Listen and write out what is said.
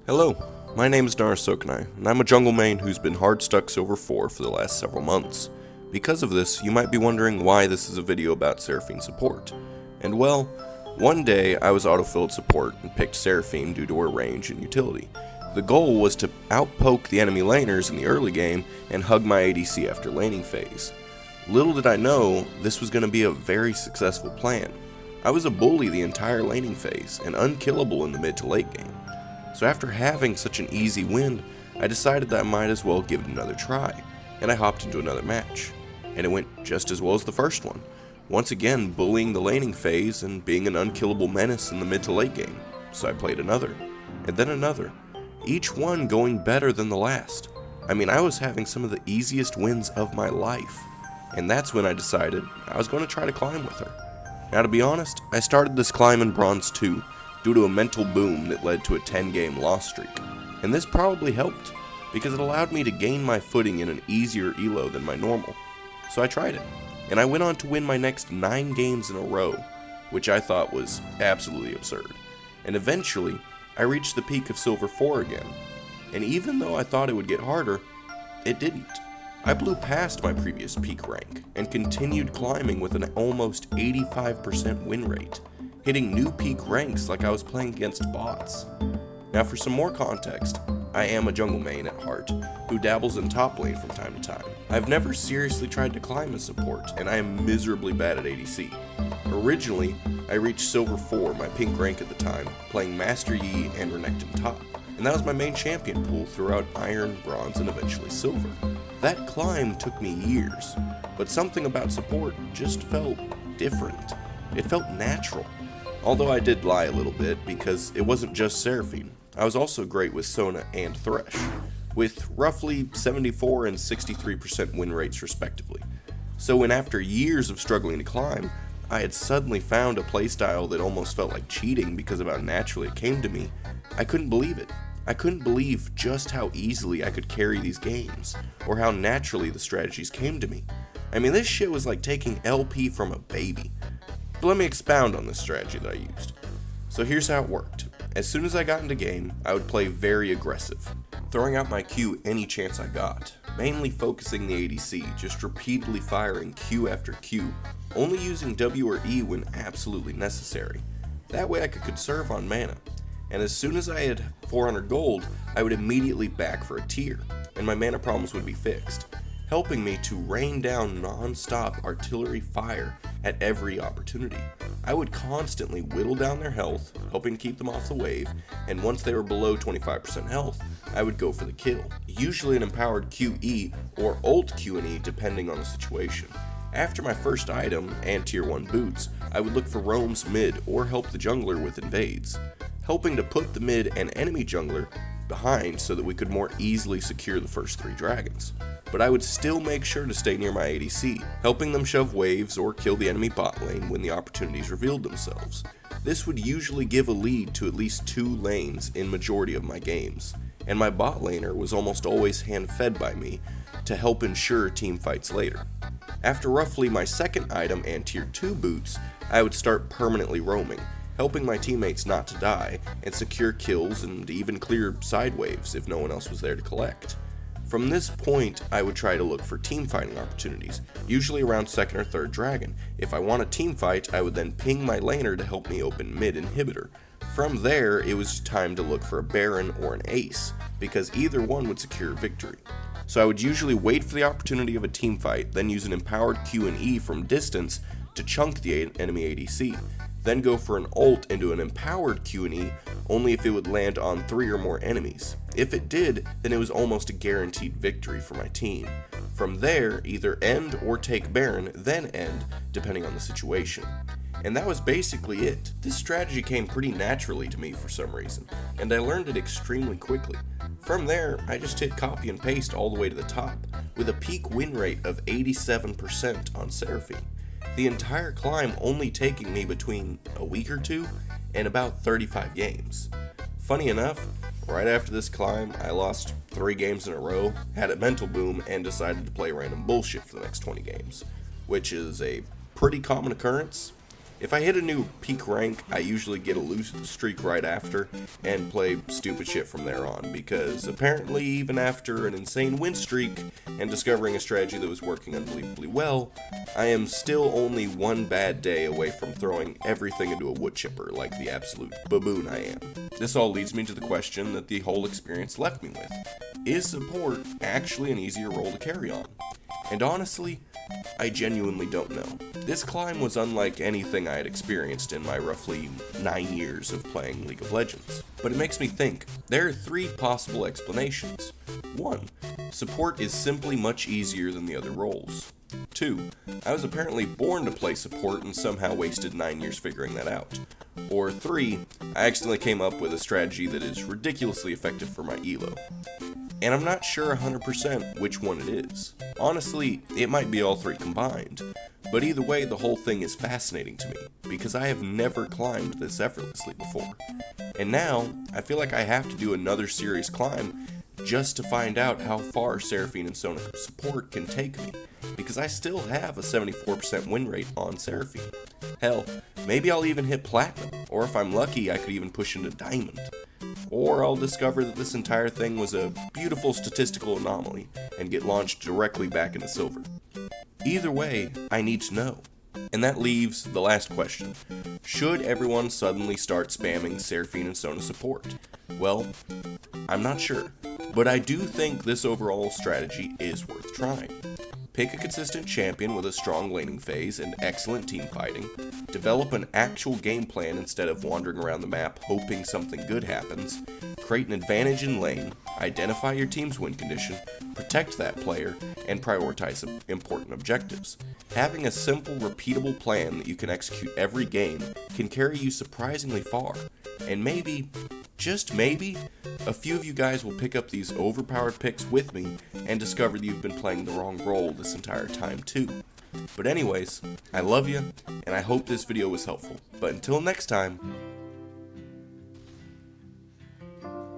Hello, my name is Narasokanai, and I'm a jungle main who's been hard stuck Silver 4 for the last several months. Because of this, you might be wondering why this is a video about Seraphine support. And well, one day I was autofilled support and picked Seraphine due to her range and utility. The goal was to outpoke the enemy laners in the early game and hug my ADC after laning phase. Little did I know, this was going to be a very successful plan. I was a bully the entire laning phase and unkillable in the mid to late game. So after having such an easy win, I decided that I might as well give it another try, and I hopped into another match. And it went just as well as the first one, once again bullying the laning phase and being an unkillable menace in the mid to late game. So I played another, and then another, each one going better than the last. I mean, I was having some of the easiest wins of my life, and that's when I decided I was going to try to climb with her. Now to be honest, I started this climb in Bronze 2, due to a mental boom that led to a 10-game loss streak. And this probably helped, because it allowed me to gain my footing in an easier elo than my normal. So I tried it, and I went on to win my next 9 games in a row, which I thought was absolutely absurd. And eventually, I reached the peak of Silver 4 again. And even though I thought it would get harder, it didn't. I blew past my previous peak rank, and continued climbing with an almost 85% win rate, hitting new peak ranks like I was playing against bots. Now for some more context, I am a jungle main at heart, who dabbles in top lane from time to time. I've never seriously tried to climb as support, and I am miserably bad at ADC. Originally, I reached Silver 4, my pink rank at the time, playing Master Yi and Renekton top, and that was my main champion pool throughout Iron, Bronze, and eventually Silver. That climb took me years, but something about support just felt different. It felt natural. Although I did lie a little bit, because it wasn't just Seraphine. I was also great with Sona and Thresh, with roughly 74 and 63% win rates respectively. So when after years of struggling to climb, I had suddenly found a playstyle that almost felt like cheating because of how naturally it came to me, I couldn't believe it. I couldn't believe just how easily I could carry these games, or how naturally the strategies came to me. I mean, this shit was like taking LP from a baby. But let me expound on this strategy that I used. So here's how it worked. As soon as I got into game, I would play very aggressive, throwing out my Q any chance I got, mainly focusing the ADC, just repeatedly firing Q after Q, only using W or E when absolutely necessary. That way I could conserve on mana. And as soon as I had 400 gold, I would immediately back for a tier, and my mana problems would be fixed, helping me to rain down non-stop artillery fire at every opportunity. I would constantly whittle down their health, hoping to keep them off the wave, and once they were below 25% health, I would go for the kill, usually an empowered QE or ult Q&E depending on the situation. After my first item and tier 1 boots, I would look for roams mid or help the jungler with invades, helping to put the mid and enemy jungler behind so that we could more easily secure the first 3 dragons. But I would still make sure to stay near my ADC, helping them shove waves or kill the enemy bot lane when the opportunities revealed themselves. This would usually give a lead to at least 2 lanes in majority of my games, and my bot laner was almost always hand-fed by me to help ensure team fights later. After roughly my second item and tier 2 boots, I would start permanently roaming, helping my teammates not to die, and secure kills and even clear side waves if no one else was there to collect. From this point, I would try to look for team fighting opportunities, usually around 2nd or 3rd dragon. If I want a team fight, I would then ping my laner to help me open mid inhibitor. From there, it was time to look for a Baron or an Ace, because either one would secure victory. So I would usually wait for the opportunity of a team fight, then use an empowered Q and E from distance to chunk the enemy ADC, then go for an ult into an empowered Q&E only if it would land on 3 or more enemies. If it did, then it was almost a guaranteed victory for my team. From there, either end or take Baron, then end, depending on the situation. And that was basically it. This strategy came pretty naturally to me for some reason, and I learned it extremely quickly. From there, I just hit copy and paste all the way to the top, with a peak win rate of 87% on Seraphine. The entire climb only taking me between a week or 2 and about 35 games. Funny enough, right after this climb, I lost 3 games in a row, had a mental boom, and decided to play random bullshit for the next 20 games, which is a pretty common occurrence, If I hit a new peak rank, I usually get a loose streak right after, and play stupid shit from there on, because apparently even after an insane win streak, and discovering a strategy that was working unbelievably well, I am still only one bad day away from throwing everything into a wood chipper like the absolute baboon I am. This all leads me to the question that the whole experience left me with. Is support actually an easier role to carry on? And honestly, I genuinely don't know. This climb was unlike anything I had experienced in my roughly 9 years of playing League of Legends. But it makes me think. There are 3 possible explanations. 1. Support is simply much easier than the other roles. 2. I was apparently born to play support and somehow wasted 9 years figuring that out. Or 3. I accidentally came up with a strategy that is ridiculously effective for my elo. And I'm not sure 100% which one it is. Honestly, it might be all 3 combined. But either way, the whole thing is fascinating to me, because I have never climbed this effortlessly before. And now, I feel like I have to do another serious climb just to find out how far Seraphine and Sona support can take me, because I still have a 74% win rate on Seraphine. Hell, maybe I'll even hit Platinum, or if I'm lucky, I could even push into Diamond. Or I'll discover that this entire thing was a beautiful statistical anomaly and get launched directly back into Silver. Either way, I need to know. And that leaves the last question. Should everyone suddenly start spamming Seraphine and Sona support? Well, I'm not sure, but I do think this overall strategy is worth trying. Pick a consistent champion with a strong laning phase and excellent team fighting. Develop an actual game plan instead of wandering around the map hoping something good happens. Create an advantage in lane, identify your team's win condition, protect that player, and prioritize important objectives. Having a simple, repeatable plan that you can execute every game can carry you surprisingly far, and maybe, just maybe, a few of you guys will pick up these overpowered picks with me and discover that you've been playing the wrong role this entire time too. But anyways, I love you, and I hope this video was helpful. But until next time,